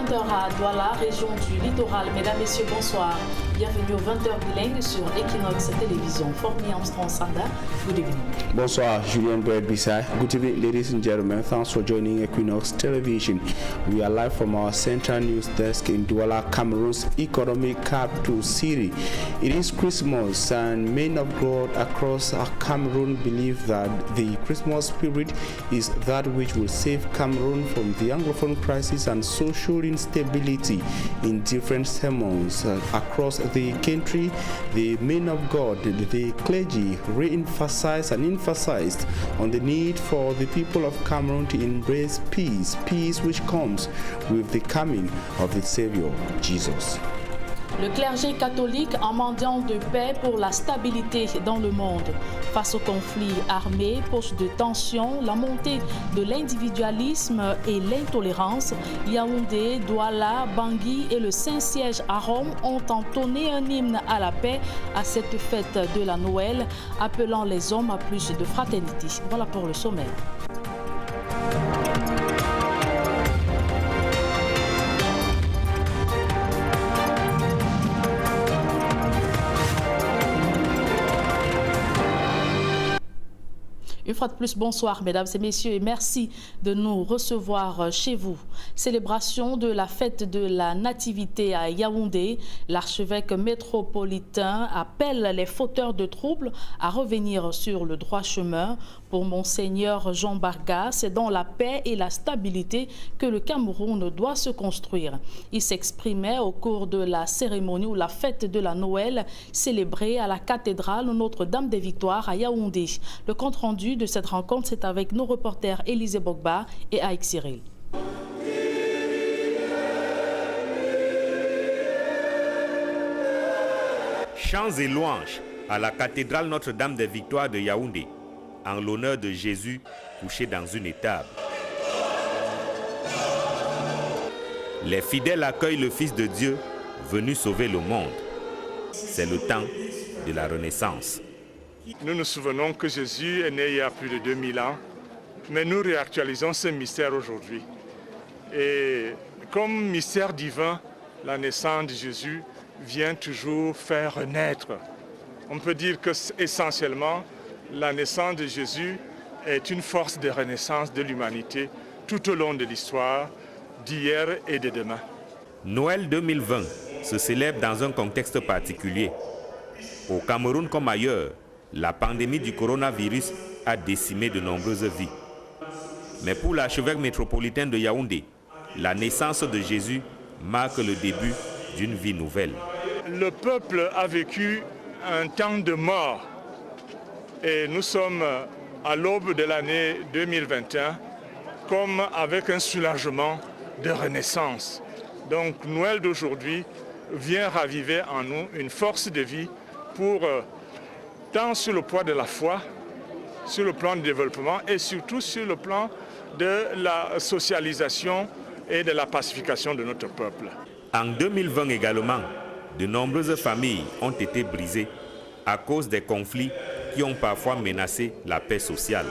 20h à Douala, région du littoral. Mesdames, Messieurs, bonsoir. Bienvenue aux 20h bilingues sur Equinox Télévision. Formi Armstrong Sanda, good evening. Bonsoir, Julien Bread-Bissai. Good evening, ladies and gentlemen. Thanks for joining Equinox Television. We are live from our central news desk in Douala, Cameroon's economic capital city. It is Christmas, and men of God across Cameroon believe that the Christmas spirit is that which will save Cameroon from the Anglophone crisis and social instability. In different sermons across the country, the men of God, the clergy, re-emphasized and emphasized on the need for the people of Cameroon to embrace peace, peace which comes with the coming of the Savior, Jesus. Le clergé catholique en mendiant de paix pour la stabilité dans le monde. Face aux conflits armés, poches de tension, la montée de l'individualisme et l'intolérance, Yaoundé, Douala, Bangui et le Saint-Siège à Rome ont entonné un hymne à la paix à cette fête de la Noël, appelant les hommes à plus de fraternité. Voilà pour le sommaire. Une fois de plus, bonsoir mesdames et messieurs et merci de nous recevoir chez vous. Célébration de la fête de la Nativité à Yaoundé, l'archevêque métropolitain appelle les fauteurs de troubles à revenir sur le droit chemin. Pour Monseigneur Jean Barga, c'est dans la paix et la stabilité que le Cameroun doit se construire. Il s'exprimait au cours de la cérémonie ou la fête de la Noël célébrée à la cathédrale Notre-Dame des Victoires à Yaoundé. Le compte-rendu de cette rencontre, c'est avec nos reporters Élisée Bogba et Aïk Cyril. Chants et louanges à la cathédrale Notre-Dame des Victoires de Yaoundé, en l'honneur de Jésus couché dans une étable. Les fidèles accueillent le Fils de Dieu venu sauver le monde. C'est le temps de la Renaissance. Nous nous souvenons que Jésus est né il y a plus de 2000 ans, mais nous réactualisons ce mystère aujourd'hui. Et comme mystère divin, la naissance de Jésus vient toujours faire renaître. On peut dire que essentiellement, la naissance de Jésus est une force de renaissance de l'humanité tout au long de l'histoire d'hier et de demain. Noël 2020 se célèbre dans un contexte particulier. Au Cameroun comme ailleurs, la pandémie du coronavirus a décimé de nombreuses vies. Mais pour l'archevêque métropolitain de Yaoundé, la naissance de Jésus marque le début d'une vie nouvelle. Le peuple a vécu un temps de mort et nous sommes à l'aube de l'année 2021 comme avec un soulagement de renaissance. Donc Noël d'aujourd'hui vient raviver en nous une force de vie pour tant sur le poids de la foi, sur le plan du développement et surtout sur le plan de la socialisation et de la pacification de notre peuple. En 2020 également, de nombreuses familles ont été brisées à cause des conflits qui ont parfois menacé la paix sociale.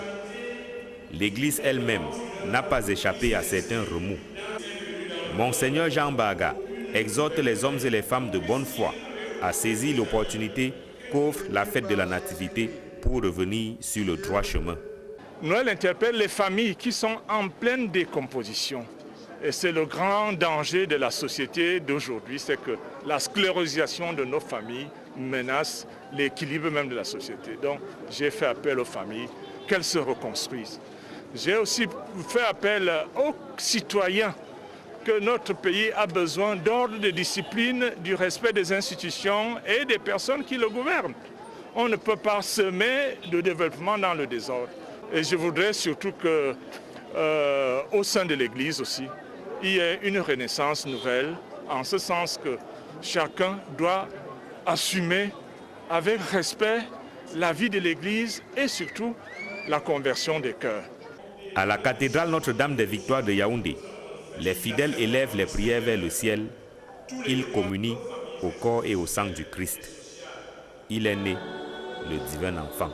L'Église elle-même n'a pas échappé à certains remous. Monseigneur Jean Barga exhorte les hommes et les femmes de bonne foi à saisir l'opportunité qu'offre la fête de la Nativité pour revenir sur le droit chemin. Noël interpelle les familles qui sont en pleine décomposition. Et c'est le grand danger de la société d'aujourd'hui, c'est que la sclérosation de nos familles menace l'équilibre même de la société. Donc j'ai fait appel aux familles qu'elles se reconstruisent. J'ai aussi fait appel aux citoyens que notre pays a besoin d'ordre, de discipline, du respect des institutions et des personnes qui le gouvernent. On ne peut pas semer de développement dans le désordre. Et je voudrais surtout qu'au sein de l'Église aussi, il y ait une renaissance nouvelle, en ce sens que chacun doit assumer avec respect la vie de l'Église et surtout la conversion des cœurs. À la cathédrale Notre-Dame des Victoires de Yaoundé, les fidèles élèvent les prières vers le ciel. Ils communient au corps et au sang du Christ. Il est né, le divin enfant.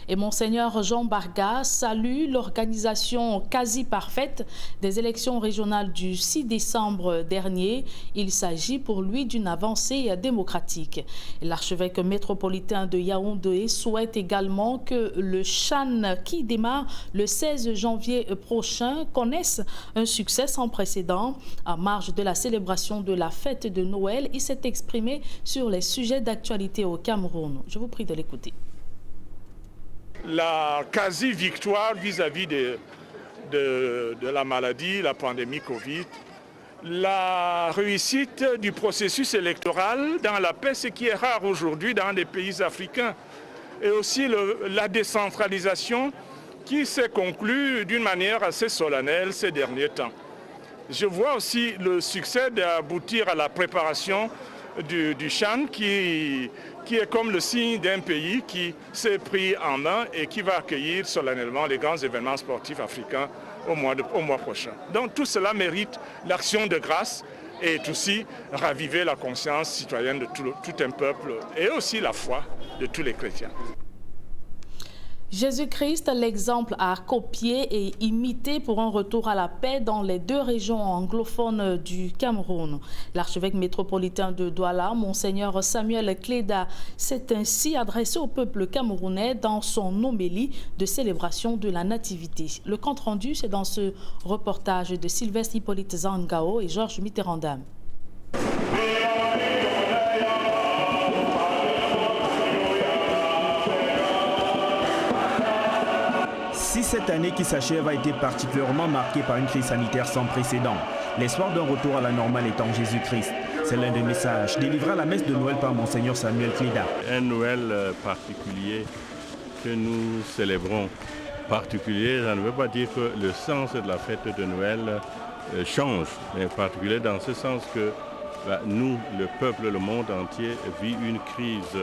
Et Monseigneur Jean Barga salue l'organisation quasi parfaite des élections régionales du 6 décembre dernier. Il s'agit pour lui d'une avancée démocratique. L'archevêque métropolitain de Yaoundé souhaite également que le Chan qui démarre le 16 janvier prochain connaisse un succès sans précédent. En marge de la célébration de la fête de Noël, il s'est exprimé sur les sujets d'actualité au Cameroun. Je vous prie de l'écouter. La quasi-victoire vis-à-vis de la maladie, la pandémie Covid, la réussite du processus électoral dans la paix, ce qui est rare aujourd'hui dans des pays africains, et aussi la décentralisation qui s'est conclue d'une manière assez solennelle ces derniers temps. Je vois aussi le succès d'aboutir à la préparation du Chan qui est comme le signe d'un pays qui s'est pris en main et qui va accueillir solennellement les grands événements sportifs africains au mois prochain. Donc tout cela mérite l'action de grâce et aussi raviver la conscience citoyenne de tout un peuple et aussi la foi de tous les chrétiens. Jésus-Christ, l'exemple à copier et imiter pour un retour à la paix dans les deux régions anglophones du Cameroun. L'archevêque métropolitain de Douala, Monseigneur Samuel Cléda, s'est ainsi adressé au peuple camerounais dans son homélie de célébration de la Nativité. Le compte-rendu, c'est dans ce reportage de Sylvestre Hippolyte Zangao et Georges Mitterrand. Si cette année qui s'achève a été particulièrement marquée par une crise sanitaire sans précédent, l'espoir d'un retour à la normale est en Jésus-Christ. C'est l'un des messages délivrés à la messe de Noël par Monseigneur Samuel Cléda. Un Noël particulier que nous célébrons. Particulier, ça ne veut pas dire que le sens de la fête de Noël change, mais particulier dans ce sens que nous, le peuple, le monde entier, vit une crise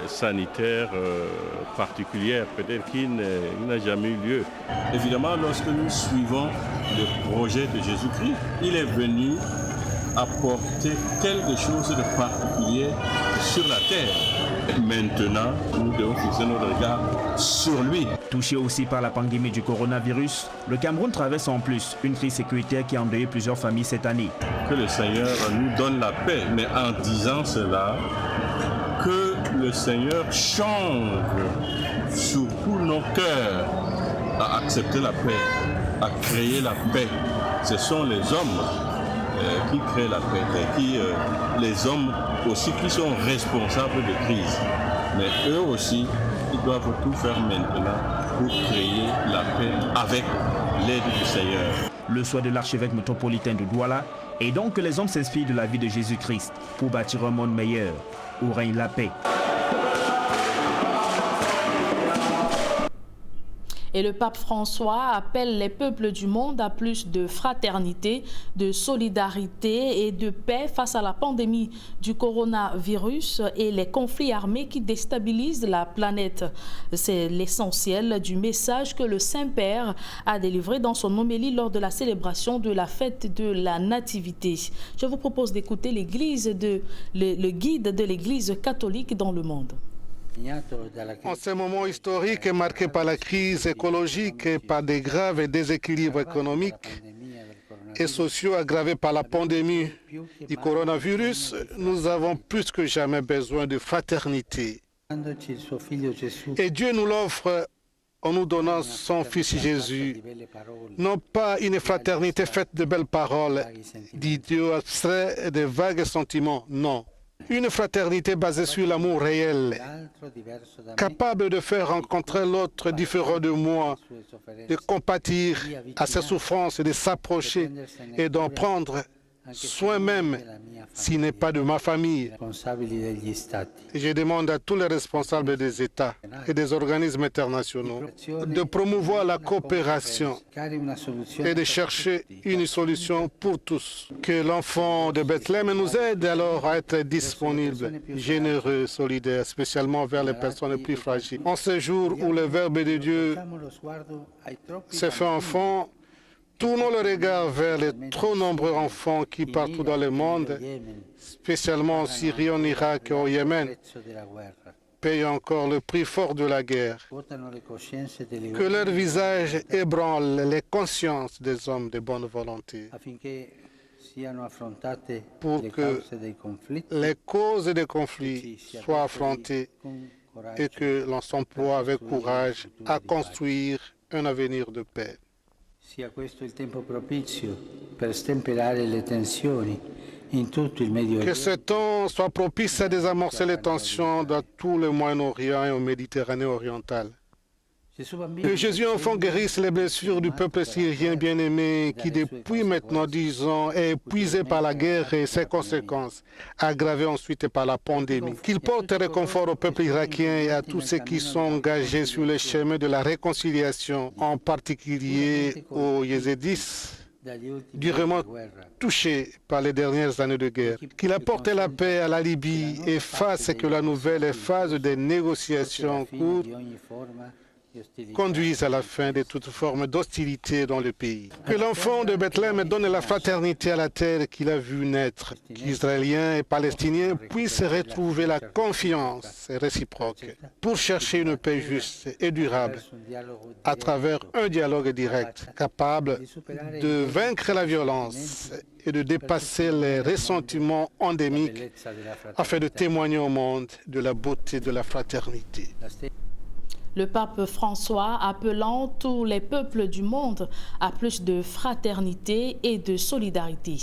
sanitaire particulière, peut-être qui n'a jamais eu lieu. Évidemment, lorsque nous suivons le projet de Jésus-Christ, il est venu apporter quelque chose de particulier sur la terre. Maintenant, nous devons fixer notre regard sur lui. Touché aussi par la pandémie du coronavirus, le Cameroun traverse en plus une crise sécuritaire qui a endeuillé plusieurs familles cette année. Que le Seigneur nous donne la paix, mais en disant cela, que le Seigneur change surtout nos cœurs à accepter la paix, à créer la paix. Ce sont les hommes qui créent la paix, les hommes aussi qui sont responsables de crise. Mais eux aussi, ils doivent tout faire maintenant pour créer la paix avec l'aide du Seigneur. Le souhait de l'archevêque métropolitain de Douala est donc que les hommes s'inspirent de la vie de Jésus-Christ pour bâtir un monde meilleur où règne la paix. Et le pape François appelle les peuples du monde à plus de fraternité, de solidarité et de paix face à la pandémie du coronavirus et les conflits armés qui déstabilisent la planète. C'est l'essentiel du message que le Saint-Père a délivré dans son homélie lors de la célébration de la fête de la Nativité. Je vous propose d'écouter le guide de l'Église catholique dans le monde. En ce moment historique marqué par la crise écologique et par des graves déséquilibres économiques et sociaux aggravés par la pandémie du coronavirus, nous avons plus que jamais besoin de fraternité. Et Dieu nous l'offre en nous donnant son Fils Jésus. Non pas une fraternité faite de belles paroles, d'idéaux abstraits et de vagues sentiments, non. Une fraternité basée sur l'amour réel, capable de faire rencontrer l'autre différent de moi, de compatir à ses souffrances, de s'approcher et d'en prendre soin même s'il n'est pas de ma famille. Et je demande à tous les responsables des États et des organismes internationaux de promouvoir la coopération et de chercher une solution pour tous. Que l'enfant de Bethléem nous aide alors à être disponibles, généreux, solidaires, spécialement vers les personnes les plus fragiles. En ce jour où le Verbe de Dieu s'est fait enfant, tournons le regard vers les trop nombreux enfants qui, partout dans le monde, spécialement en Syrie, en Irak et au Yémen, payent encore le prix fort de la guerre. Que leur visage ébranle les consciences des hommes de bonne volonté pour que les causes des conflits soient affrontées et que l'on s'emploie avec courage à construire un avenir de paix. Que ce temps soit propice à désamorcer les tensions dans tout le Moyen-Orient et en Méditerranée orientale. Que Jésus enfant guérisse les blessures du peuple syrien bien-aimé qui depuis maintenant 10 ans est épuisé par la guerre et ses conséquences, aggravées ensuite par la pandémie. Qu'il porte réconfort au peuple irakien et à tous ceux qui sont engagés sur le chemin de la réconciliation, en particulier aux Yézidis, durement touchés par les dernières années de guerre. Qu'il apporte la paix à la Libye et fasse que la nouvelle phase des négociations en cours conduisent à la fin de toute forme d'hostilité dans le pays. Que l'enfant de Bethléem donne la fraternité à la terre qu'il a vu naître. Qu'Israéliens et Palestiniens puissent retrouver la confiance réciproque pour chercher une paix juste et durable à travers un dialogue direct, capable de vaincre la violence et de dépasser les ressentiments endémiques afin de témoigner au monde de la beauté de la fraternité. Le pape François appelant tous les peuples du monde à plus de fraternité et de solidarité.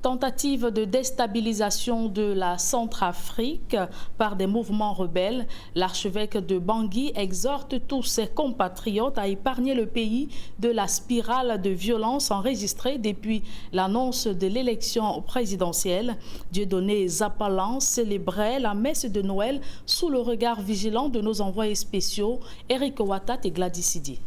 Tentative de déstabilisation de la Centrafrique par des mouvements rebelles, l'archevêque de Bangui exhorte tous ses compatriotes à épargner le pays de la spirale de violence enregistrée depuis l'annonce de l'élection présidentielle. Dieudonné Zapalan célébrait la messe de Noël sous le regard vigilant de nos envoyés spéciaux, Eric Ouattat et Gladys Sidi.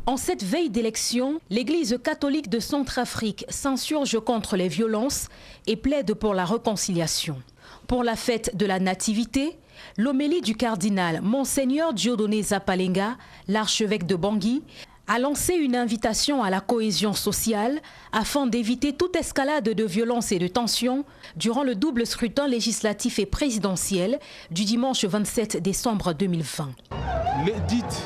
En cette veille d'élection, l'Église catholique de Centrafrique s'insurge contre les violences et plaide pour la réconciliation. Pour la fête de la Nativité, l'homélie du cardinal Monseigneur Dieudonné Zapalenga, l'archevêque de Bangui, a lancé une invitation à la cohésion sociale afin d'éviter toute escalade de violence et de tension durant le double scrutin législatif et présidentiel du dimanche 27 décembre 2020. L'édite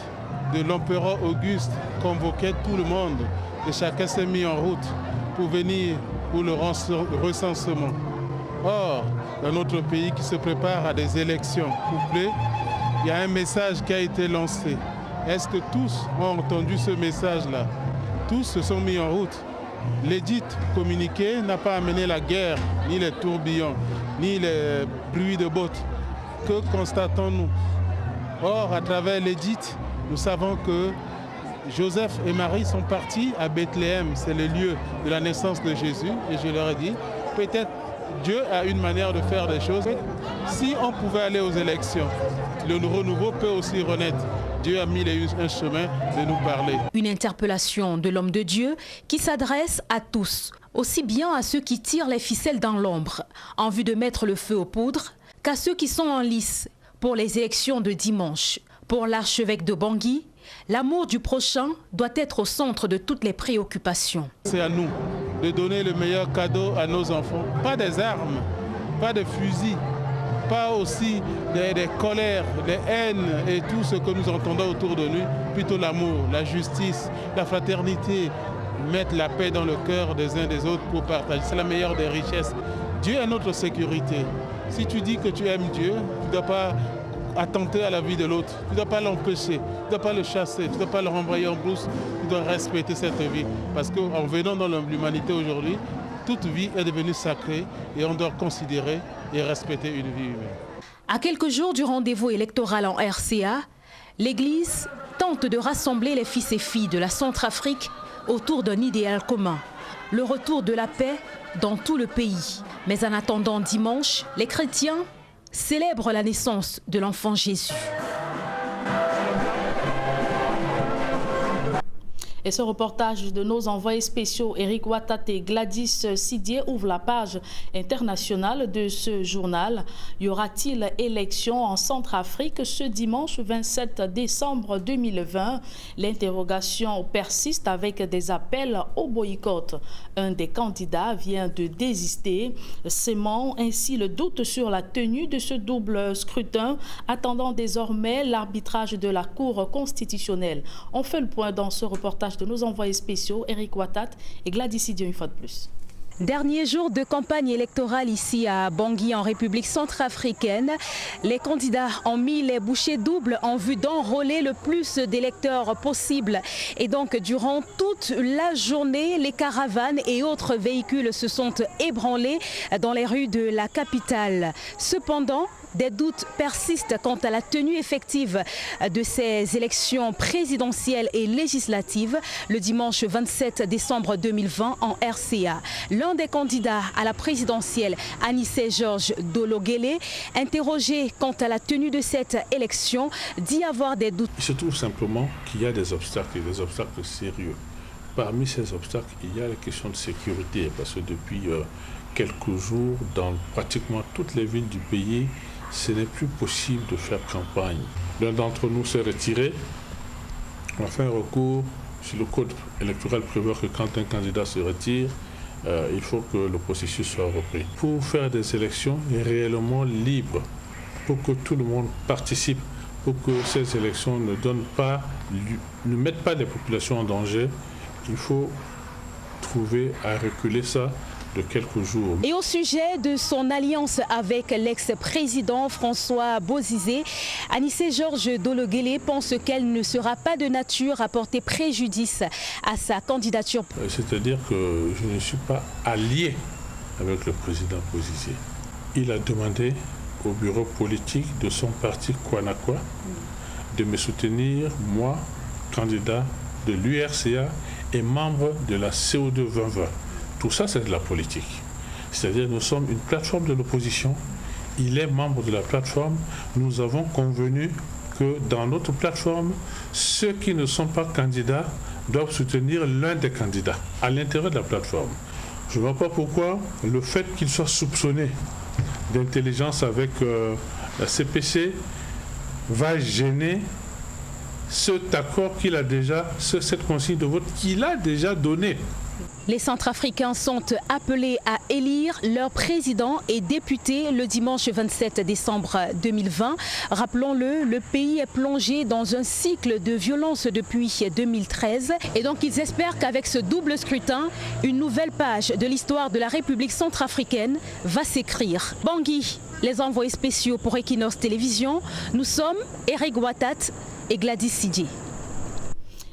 de l'empereur Auguste convoquait tout le monde et chacun s'est mis en route pour venir pour le recensement. Or, dans notre pays qui se prépare à des élections couplées, il y a un message qui a été lancé. Est-ce que tous ont entendu ce message-là? Tous se sont mis en route. L'édite communiqué n'a pas amené la guerre, ni les tourbillons, ni les bruits de bottes. Que constatons-nous? Or, à travers l'édite, nous savons que Joseph et Marie sont partis à Bethléem, c'est le lieu de la naissance de Jésus. Et je leur ai dit, peut-être Dieu a une manière de faire des choses. Si on pouvait aller aux élections, le renouveau peut aussi renaître. Dieu a mis un chemin de nous parler. Une interpellation de l'homme de Dieu qui s'adresse à tous, aussi bien à ceux qui tirent les ficelles dans l'ombre en vue de mettre le feu aux poudres, qu'à ceux qui sont en lice pour les élections de dimanche. Pour l'archevêque de Bangui, l'amour du prochain doit être au centre de toutes les préoccupations. C'est à nous de donner le meilleur cadeau à nos enfants. Pas des armes, pas des fusils, pas aussi des colères, des haines et tout ce que nous entendons autour de nous. Plutôt l'amour, la justice, la fraternité, mettre la paix dans le cœur des uns des autres pour partager. C'est la meilleure des richesses. Dieu est notre sécurité. Si tu dis que tu aimes Dieu, tu ne dois pas attenter à la vie de l'autre. Tu ne dois pas l'empêcher, tu ne dois pas le chasser, tu ne dois pas le renvoyer en brousse. Tu dois respecter cette vie. Parce qu'en venant dans l'humanité aujourd'hui, toute vie est devenue sacrée et on doit considérer et respecter une vie humaine. À quelques jours du rendez-vous électoral en RCA, l'Église tente de rassembler les fils et filles de la Centrafrique autour d'un idéal commun, le retour de la paix dans tout le pays. Mais en attendant dimanche, les chrétiens célèbrent la naissance de l'enfant Jésus. Et ce reportage de nos envoyés spéciaux Eric Watate et Gladys Sidier ouvre la page internationale de ce journal. Y aura-t-il élection en Centrafrique ce dimanche 27 décembre 2020? L'interrogation persiste avec des appels au boycott. Un des candidats vient de désister, sémant ainsi le doute sur la tenue de ce double scrutin, attendant désormais l'arbitrage de la Cour constitutionnelle. On fait le point dans ce reportage de nos envoyés spéciaux, Eric Watate et Gladys Sidier une fois de plus. Dernier jour de campagne électorale ici à Bangui en République centrafricaine. Les candidats ont mis les bouchées doubles en vue d'enrôler le plus d'électeurs possible. Et donc durant toute la journée, les caravanes et autres véhicules se sont ébranlés dans les rues de la capitale. Cependant, des doutes persistent quant à la tenue effective de ces élections présidentielles et législatives le dimanche 27 décembre 2020 en RCA. L'un des candidats à la présidentielle, Anissé Georges Dologuélé, interrogé quant à la tenue de cette élection, dit avoir des doutes. Il se trouve simplement qu'il y a des obstacles et des obstacles sérieux. Parmi ces obstacles, il y a la question de sécurité parce que depuis quelques jours, dans pratiquement toutes les villes du pays, ce n'est plus possible de faire campagne. L'un d'entre nous s'est retiré. On a fait un recours sur le code électoral prévoit que quand un candidat se retire, il faut que le processus soit repris. Pour faire des élections réellement libres, pour que tout le monde participe, pour que ces élections ne mettent pas les populations en danger, il faut trouver à reculer ça de quelques jours. Et au sujet de son alliance avec l'ex-président François Bozizé, Anissé Georges Dologuélé pense qu'elle ne sera pas de nature à porter préjudice à sa candidature. C'est-à-dire que je ne suis pas allié avec le président Bozizé. Il a demandé au bureau politique de son parti Kwanakwa de me soutenir, moi, candidat de l'URCA et membre de la CO2 2020. Tout ça, c'est de la politique. C'est-à-dire nous sommes une plateforme de l'opposition. Il est membre de la plateforme. Nous avons convenu que dans notre plateforme, ceux qui ne sont pas candidats doivent soutenir l'un des candidats à l'intérieur de la plateforme. Je ne vois pas pourquoi le fait qu'il soit soupçonné d'intelligence avec la CPC va gêner cet accord qu'il a déjà, cette consigne de vote qu'il a déjà donnée. Les Centrafricains sont appelés à élire leur président et député le dimanche 27 décembre 2020. Rappelons-le, le pays est plongé dans un cycle de violence depuis 2013. Et donc ils espèrent qu'avec ce double scrutin, une nouvelle page de l'histoire de la République centrafricaine va s'écrire. Bangui, les envoyés spéciaux pour Equinox Télévision, nous sommes Eric Watate et Gladys Sidier.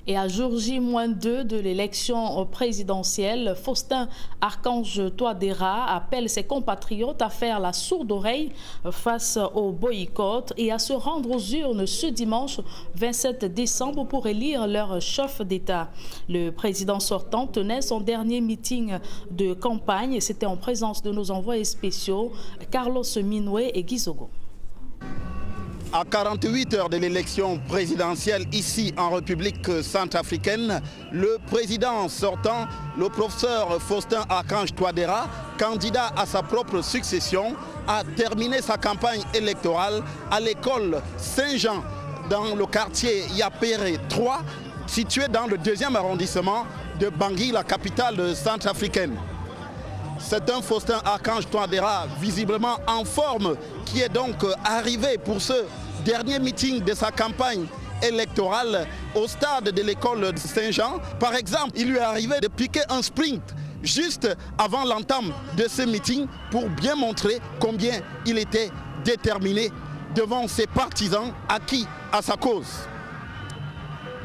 Et à jour J-2 de l'élection présidentielle, Faustin Archange Touadéra appelle ses compatriotes à faire la sourde oreille face au boycott et à se rendre aux urnes ce dimanche 27 décembre pour élire leur chef d'État. Le président sortant tenait son dernier meeting de campagne et c'était en présence de nos envoyés spéciaux Carlos Minoué et Guizogo. À 48 heures de l'élection présidentielle ici en République centrafricaine, le président sortant, le professeur Faustin Archange Touadéra, candidat à sa propre succession, a terminé sa campagne électorale à l'école Saint-Jean dans le quartier Yapéré 3, situé dans le 2e arrondissement de Bangui, la capitale centrafricaine. C'est un Faustin Archange Touadéra visiblement en forme qui est donc arrivé pour ce dernier meeting de sa campagne électorale au stade de l'école de Saint-Jean. Par exemple, il lui est arrivé de piquer un sprint juste avant l'entame de ce meeting pour bien montrer combien il était déterminé devant ses partisans acquis à sa cause.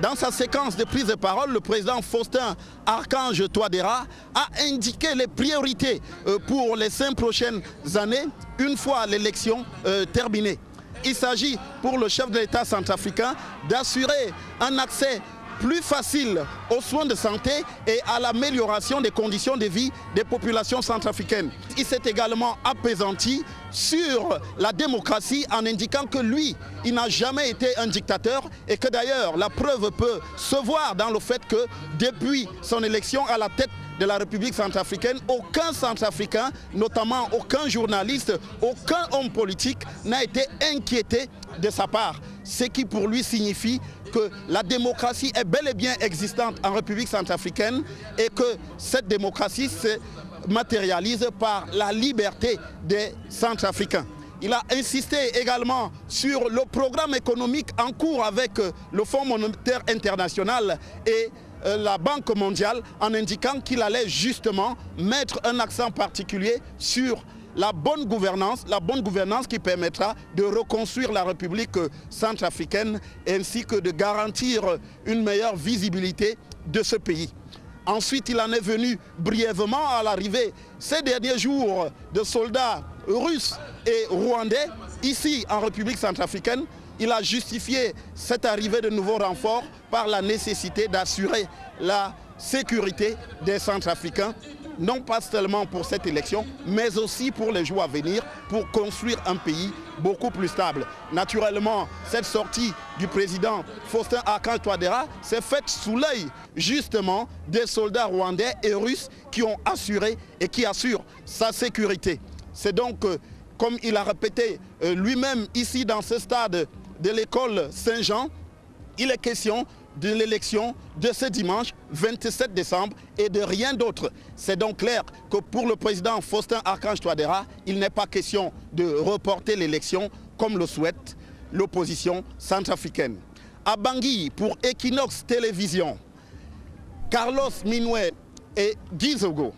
Dans sa séquence de prise de parole, le président Faustin Archange Touadéra a indiqué les priorités pour les 5 prochaines années, une fois l'élection terminée. Il s'agit pour le chef de l'État centrafricain d'assurer un accès plus facile aux soins de santé et à l'amélioration des conditions de vie des populations centrafricaines. Il s'est également appesanti sur la démocratie en indiquant que lui, il n'a jamais été un dictateur et que d'ailleurs la preuve peut se voir dans le fait que depuis son élection à la tête de la République centrafricaine, aucun centrafricain, notamment aucun journaliste, aucun homme politique n'a été inquiété de sa part. Ce qui pour lui signifie que la démocratie est bel et bien existante en République centrafricaine et que cette démocratie se matérialise par la liberté des Centrafricains. Il a insisté également sur le programme économique en cours avec le Fonds monétaire international et la Banque mondiale en indiquant qu'il allait justement mettre un accent particulier sur la bonne gouvernance qui permettra de reconstruire la République centrafricaine ainsi que de garantir une meilleure visibilité de ce pays. Ensuite, il en est venu brièvement à l'arrivée ces derniers jours de soldats russes et rwandais ici en République centrafricaine. Il a justifié cette arrivée de nouveaux renforts par la nécessité d'assurer la sécurité des Centrafricains, non pas seulement pour cette élection, mais aussi pour les jours à venir, pour construire un pays beaucoup plus stable. Naturellement, cette sortie du président Faustin-Archange Touadéra s'est faite sous l'œil justement des soldats rwandais et russes qui ont assuré et qui assurent sa sécurité. C'est donc, comme il a répété lui-même ici dans ce stade de l'école Saint-Jean, il est question de l'élection de ce dimanche 27 décembre et de rien d'autre. C'est donc clair que pour le président Faustin-Archange Touadéra, il n'est pas question de reporter l'élection comme le souhaite l'opposition centrafricaine. À Bangui, pour Equinox Télévision, Carlos Minoué et Guy Zogo.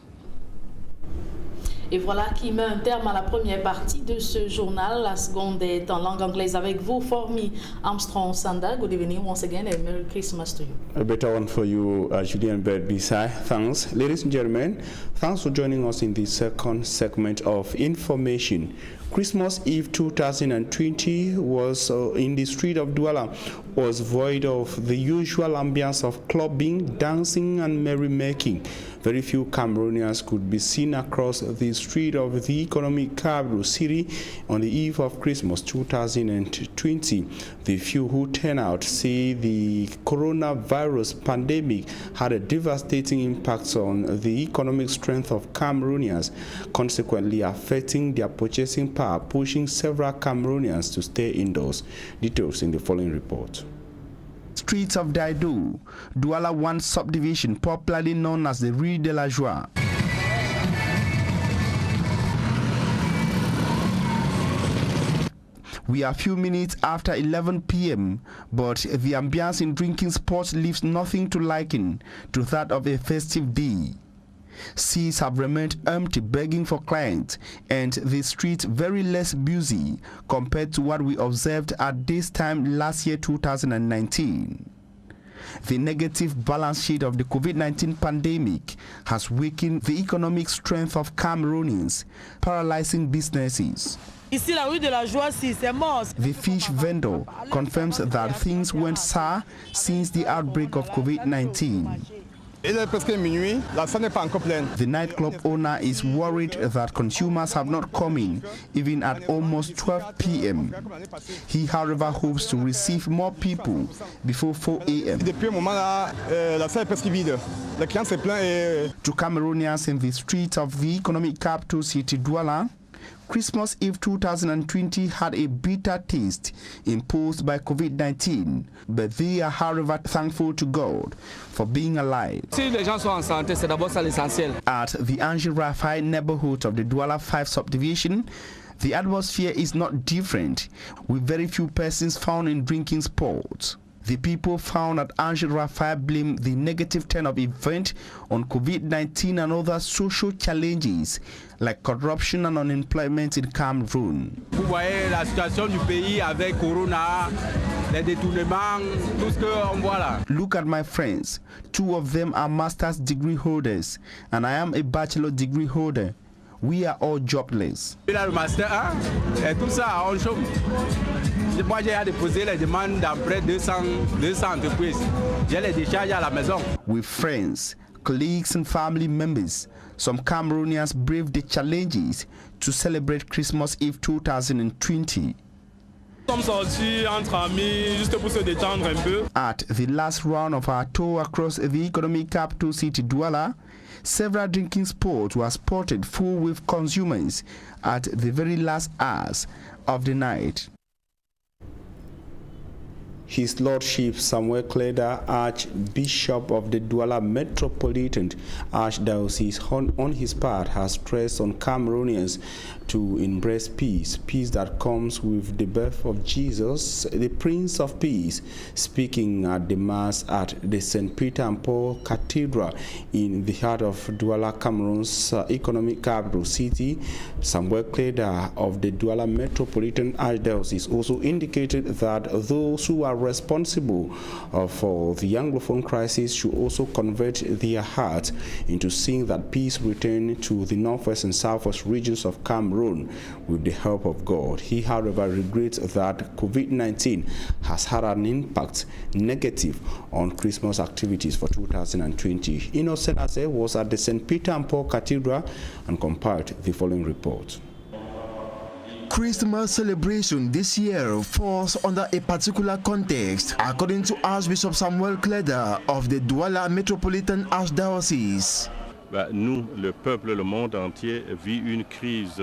Et voilà qui met un terme à la première partie de ce journal. La seconde est en langue anglaise avec vous, Formi Armstrong Sanda. Good evening once again and Merry Christmas to you. A better one for you, Julian Bird Bisai. Thanks. Ladies and gentlemen, thanks for joining us in the second segment of information. Christmas Eve 2020 was in the street of Douala was void of the usual ambience of clubbing, dancing and merrymaking. Very few Cameroonians could be seen across the street of the economic capital city on the eve of Christmas 2020. The few who turned out say the coronavirus pandemic had a devastating impact on the economic strength of Cameroonians, consequently affecting their purchasing power, pushing several Cameroonians to stay indoors. Details in the following report. Streets of Daido, Douala 1 subdivision, popularly known as the Rue de la Joie. We are a few minutes after 11 p.m., but the ambience in drinking spots leaves nothing to liken to that of a festive day. Seats have remained empty, begging for clients, and the streets very less busy compared to what we observed at this time last year, 2019. The negative balance sheet of the COVID-19 pandemic has weakened the economic strength of Cameroonians, paralyzing businesses. Ici, la rue de la Joie, c'est mort. The fish vendor confirms that things went sour since the outbreak of COVID-19. The nightclub owner is worried that consumers have not come in, even at almost 12 p.m. He, however, hopes to receive more people before 4 a.m. To Cameroonians in the streets of the economic capital city Douala, Christmas Eve 2020 had a bitter taste imposed by COVID-19, but they are, however, thankful to God for being alive. At the Angel Raphael neighborhood of the Douala 5 subdivision, the atmosphere is not different, with very few persons found in drinking spots. The people found at Angel Raphael blame the negative turn of event on COVID-19 and other social challenges like corruption and unemployment in Cameroon. Vous voyez la situation du pays avec Corona, les détournements, tout ce qu'on voit là. Look at my friends. 2 of them are master's degree holders, and I am a bachelor degree holder. We are all jobless. Le master 1 et tout ça on chôme. Moi j'ai déposé les demandes d'après 200 entreprises. J'ai les décharges à la maison. With friends, colleagues and family members, some Cameroonians braved the challenges to celebrate Christmas Eve 2020. At the last round of our tour across the economic capital city Douala, several drinking spots were spotted full with consumers at the very last hours of the night. His Lordship Samuel Kleda, Archbishop of the Douala Metropolitan Archdiocese, on his part has stressed on Cameroonians to embrace peace, peace that comes with the birth of Jesus, the Prince of Peace. Speaking at the Mass at the St. Peter and Paul Cathedral in the heart of Douala, Cameroon's economic capital city, Samuel Kleda of the Douala Metropolitan Archdiocese also indicated that those who are responsible for the Anglophone crisis should also convert their hearts into seeing that peace return to the northwest and southwest regions of Cameroon with the help of God. He, however, regrets that COVID-19 has had an impact negative on Christmas activities for 2020. Innocent Ase was at the St. Peter and Paul Cathedral and compiled the following report. Christmas celebration this year falls under a particular context, according to Archbishop Samuel Kleda of the Douala Metropolitan Archdiocese. Nous, le peuple, le monde entier vit une crise.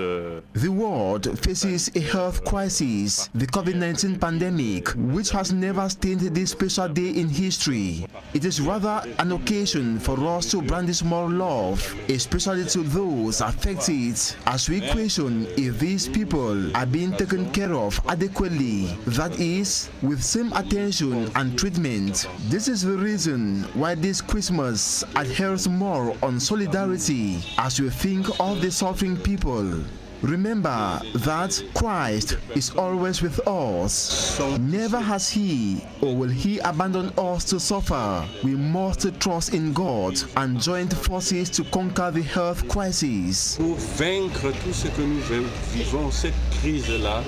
The world faces a health crisis, the COVID-19 pandemic, which has never stained this special day in history. It is rather an occasion for us to brandish more love, especially to those affected, as we question if these people are being taken care of adequately, that is, with same attention and treatment. This is the reason why this Christmas adheres more on solidarity as we think of the suffering people. Remember that Christ is always with us. Never has he or will he abandon us to suffer. We must trust in God and join forces to conquer the health crisis. Pour vaincre tout ce que nous vivons, cette crise-là,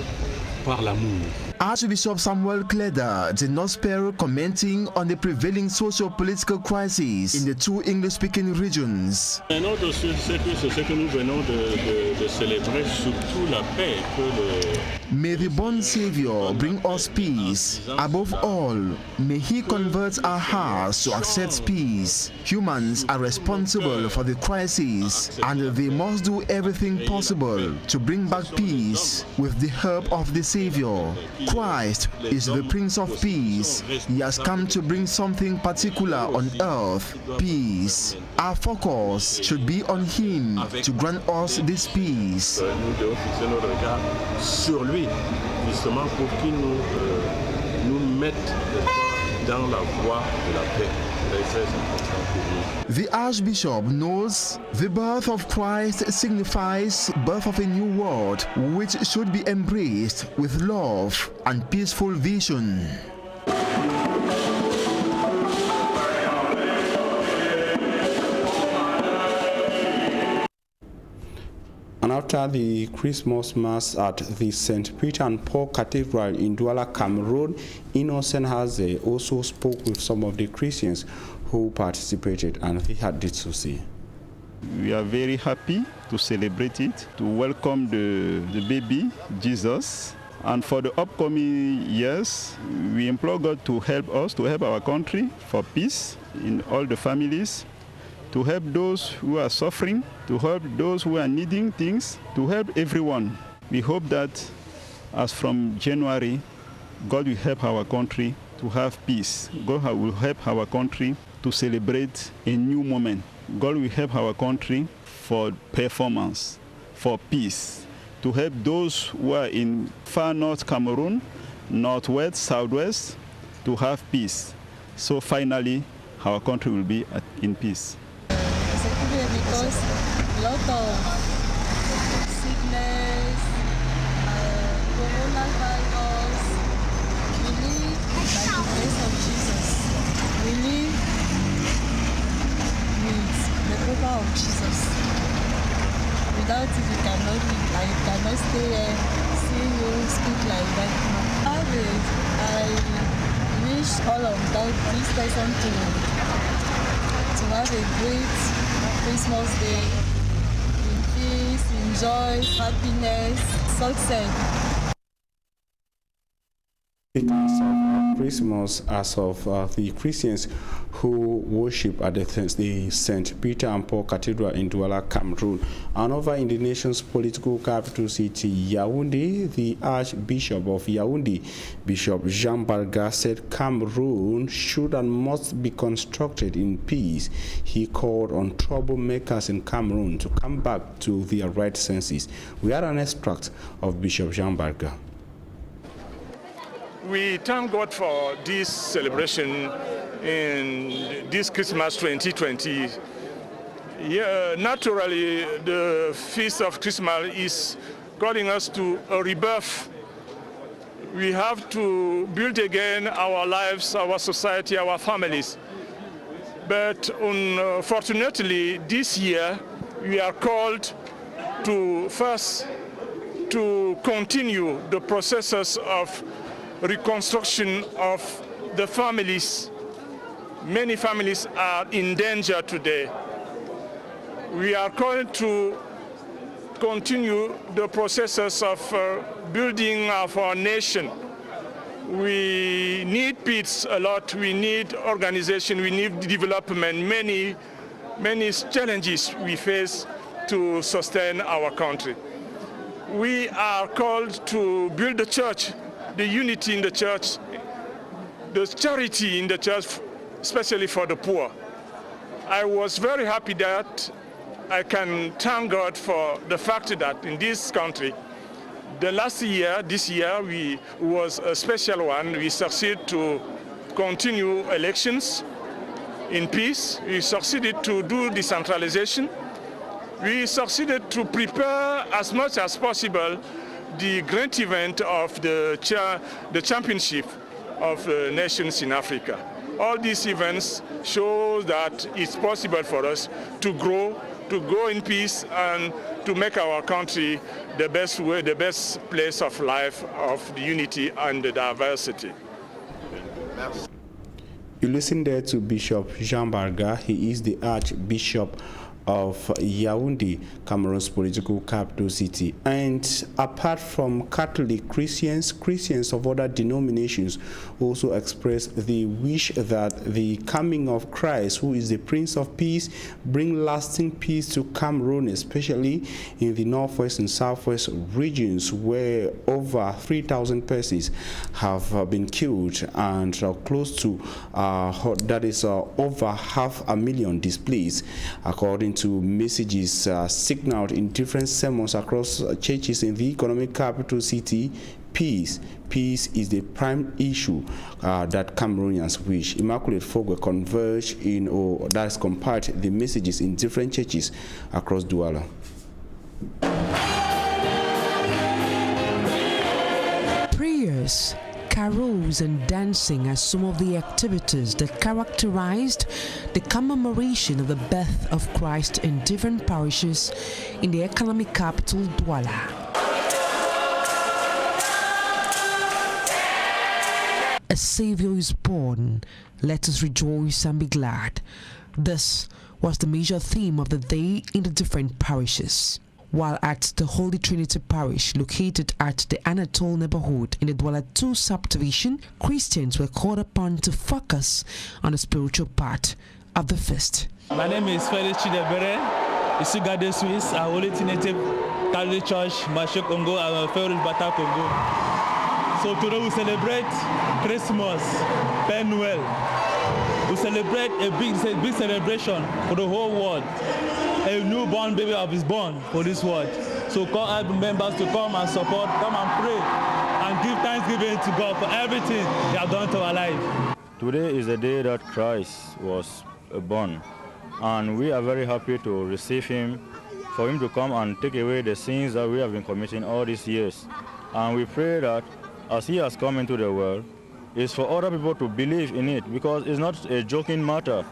par l'amour. Archbishop Samuel Kleda did not spare commenting on the prevailing socio-political crisis in the two English-speaking regions. Un autre c'est que nous venons de célébrer surtout la paix que le. May the born Savior bring us peace. Above all, may He convert our hearts to accept peace. Humans are responsible for the crisis, and they must do everything possible to bring back peace with the help of the Savior. Christ is the Prince of Peace. He has come to bring something particular on earth, peace. Our focus should be on Him to grant us this peace. Nous devons fixer nos regards sur lui, justement pour qu'il nous mette dans la voie de la paix. The Archbishop knows the birth of Christ signifies birth of a new world, which should be embraced with love and peaceful vision. And after the Christmas Mass at the St. Peter and Paul Cathedral in Douala, Cameroon, Innocent Haze also spoke with some of the Christians who participated, and he had this to say. We are very happy to celebrate it, to welcome the baby, Jesus. And for the upcoming years, we implore God to help us, to help our country for peace in all the families, to help those who are suffering, to help those who are needing things, to help everyone. We hope that as from January, God will help our country to have peace. God will help our country to celebrate a new moment. God will help our country for performance, for peace, to help those who are in far north Cameroon, northwest, southwest, to have peace. So finally, our country will be in peace. Because a lot of sickness, coronavirus, we live by the grace of Jesus. We live with the power of Jesus. Without it, you cannot live. Like, you cannot stay here, see you speak like that. I wish all of that this person to have a great Christmas Day in peace, in joy, happiness, success. Christmas as of the Christians who worship at the St. Peter and Paul Cathedral in Douala, Cameroon. And over in the nation's political capital city, Yaoundé, the Archbishop of Yaoundé, Bishop Jean Barga, said Cameroon should and must be constructed in peace. He called on troublemakers in Cameroon to come back to their right senses. We had an extract of Bishop Jean Barga. We thank God for this celebration in this Christmas 2020. Yeah, naturally, the Feast of Christmas is calling us to a rebirth. We have to build again our lives, our society, our families. But unfortunately, this year, we are called to first to continue the processes of reconstruction of the families. Many families are in danger today. We are going to continue the processes of building of our nation. We need peace a lot, we need organization, we need development, many challenges we face to sustain our country. We are called to build the church, the unity in the church, the charity in the church, especially for the poor. I was very happy that I can thank God for the fact that in this country, this year was a special one. We succeeded to continue elections in peace. We succeeded to do decentralization. We succeeded to prepare as much as possible the great event of the championship of nations in Africa. All these events show that it's possible for us to grow, to go in peace, and to make our country the best way, the best place of life, of the unity and the diversity. You listen there to Bishop Jean Barga. He is the Archbishop of Yaoundé, Cameroon's political capital city. And apart from Catholic Christians of other denominations also express the wish that the coming of Christ, who is the Prince of Peace, bring lasting peace to Cameroon, especially in the northwest and southwest regions where over 3,000 persons have been killed and close to over 500,000 displaced, according to messages signaled in different sermons across churches in the economic capital city. Peace is the prime issue that Cameroonians wish. Immaculate Fogwe converge in, or that is compiled the messages in different churches across Douala. Prayers, carols and dancing are some of the activities that characterized the commemoration of the birth of Christ in different parishes in the economic capital, Douala. A Savior is born. Let us rejoice and be glad. This was the major theme of the day in the different parishes. While at the Holy Trinity Parish, located at the Anatole neighborhood in the Douala 2 subdivision, Christians were called upon to focus on the spiritual part of the feast. My name is Felix Chidebere, ici Garde Suisse, à Holy Trinity Catholic Church, Marché Congo, à Ferrol Bata Congo. So today we celebrate Christmas, Père Noël. We celebrate a big celebration for the whole world. A newborn baby is born for this world. So call our members to come and support, come and pray, and give thanksgiving to God for everything He has done to our life. Today is the day that Christ was born, and we are very happy to receive Him, for Him to come and take away the sins that we have been committing all these years. And we pray that as He has come into the world, it's for other people to believe in it, because it's not a joking matter.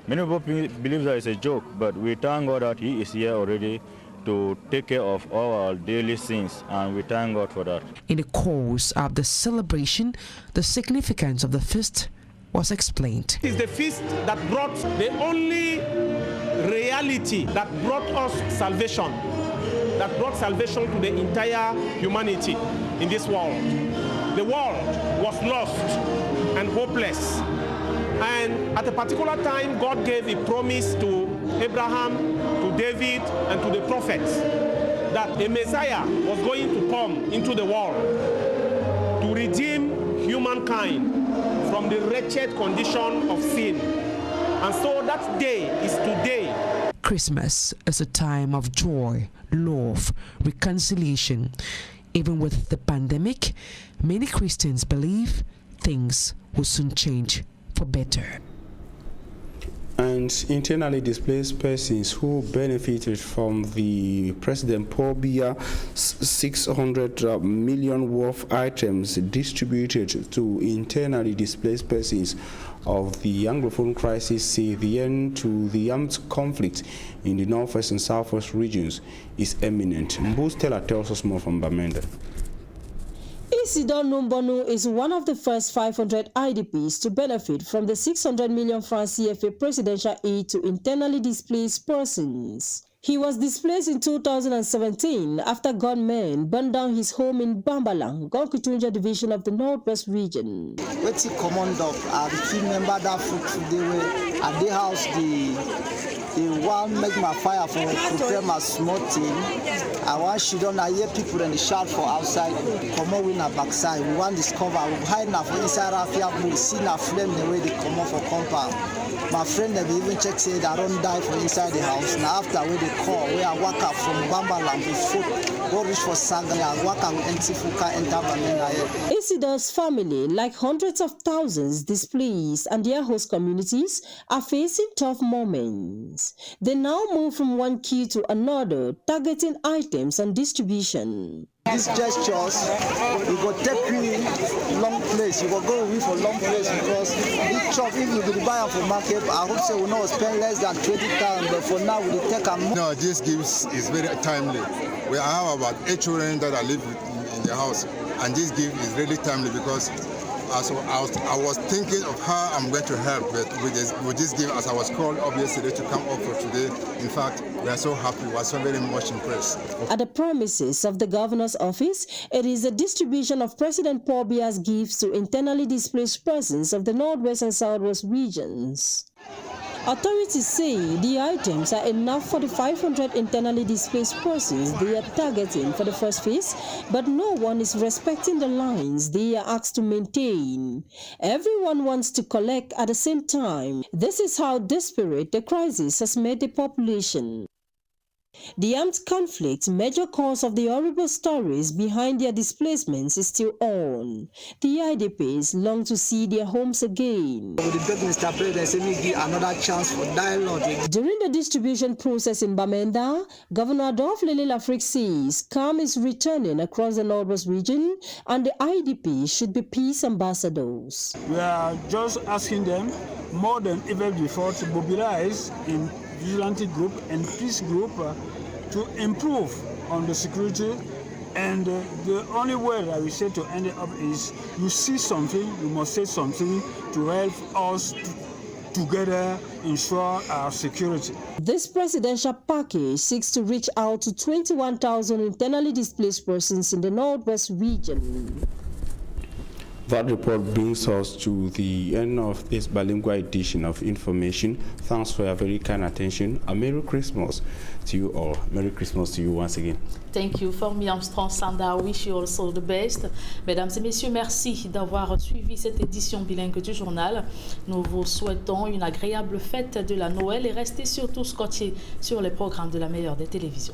Many people believe that it's a joke, but we thank God that He is here already to take care of all our daily sins, and we thank God for that. In the course of the celebration, the significance of the feast was explained. It is the feast that brought the only reality that brought us salvation, that brought salvation to the entire humanity in this world. The world was lost and hopeless. And at a particular time, God gave a promise to Abraham, to David, and to the prophets that a Messiah was going to come into the world to redeem humankind from the wretched condition of sin. And so that day is today. Christmas is a time of joy, love, reconciliation. Even with the pandemic, many Christians believe things will soon change for better. And internally displaced persons who benefited from the President Paul Biya 600 million worth items distributed to internally displaced persons of the Anglophone crisis say the end to the armed conflict in the northwest and southwest regions is imminent. Mbu Stella tells us more from Bamenda. Isidore Numbonu is one of the first 500 IDPs to benefit from the 600 million francs CFA presidential aid to internally displaced persons. He was displaced in 2017 after gunmen burned down his home in Bambalang, Gonkutunja division of the Northwest region. What's the command of the team member that they were at the house, the one make my fire for prepare my small team. I want she don't hear people in the shout for outside, come on with a backside. We want discover, we hide now for inside our fear, we see a flame the way they come on for compound. My friend they even check say I don't die for inside the house. Now after we they call, we are walk up from Bambalang with foot, go reach for Sangre, and walk up with empty fuka and Tabamina. Isidore's family, like hundreds of thousands displaced and their host communities, are facing tough moments. They now move from one queue to another, targeting items and distribution. These gestures, you go take you long place, you go go away for long place because each shop, if you could buy for market, I hope say we will not spend less than 20,000, but for now we will take a more. No, this gift is very timely. We have about 8 children that are living in the house, and this gift is really timely because I was thinking of how I'm going to help with this gift as I was called up yesterday to come up for today. In fact, we are so happy. We are so very much impressed. At the premises of the governor's office, it is a distribution of President Paul Biya's gifts to internally displaced persons of the Northwest and Southwest regions. Authorities say the items are enough for the 500 internally displaced persons they are targeting for the first phase, but no one is respecting the lines they are asked to maintain. Everyone wants to collect at the same time. This is how desperate the crisis has made the population. The armed conflict, major cause of the horrible stories behind their displacements, is still on. The IDPs long to see their homes again. We beg Mr. President, say me give another chance for dialogue. During the distribution process in Bamenda, Governor Adolphe Lele Lafrique says calm is returning across the Northwest region and the IDPs should be peace ambassadors. We are just asking them more than ever before to mobilize in vigilante group and peace group to improve on the security, and the only way that we say to end it up is you see something, you must say something to help us together ensure our security. This presidential package seeks to reach out to 21,000 internally displaced persons in the Northwest region. That report brings us to the end of this bilingual edition of Information. Thanks for your very kind attention. A Merry Christmas to you all. Merry Christmas to you once again. Thank you. For me, Armstrong Sanda, wish you also the best. Mesdames et messieurs, merci d'avoir suivi cette édition bilingue du journal. Nous vous souhaitons une agréable fête de la Noël et restez surtout scotchés sur les programmes de la meilleure des télévisions.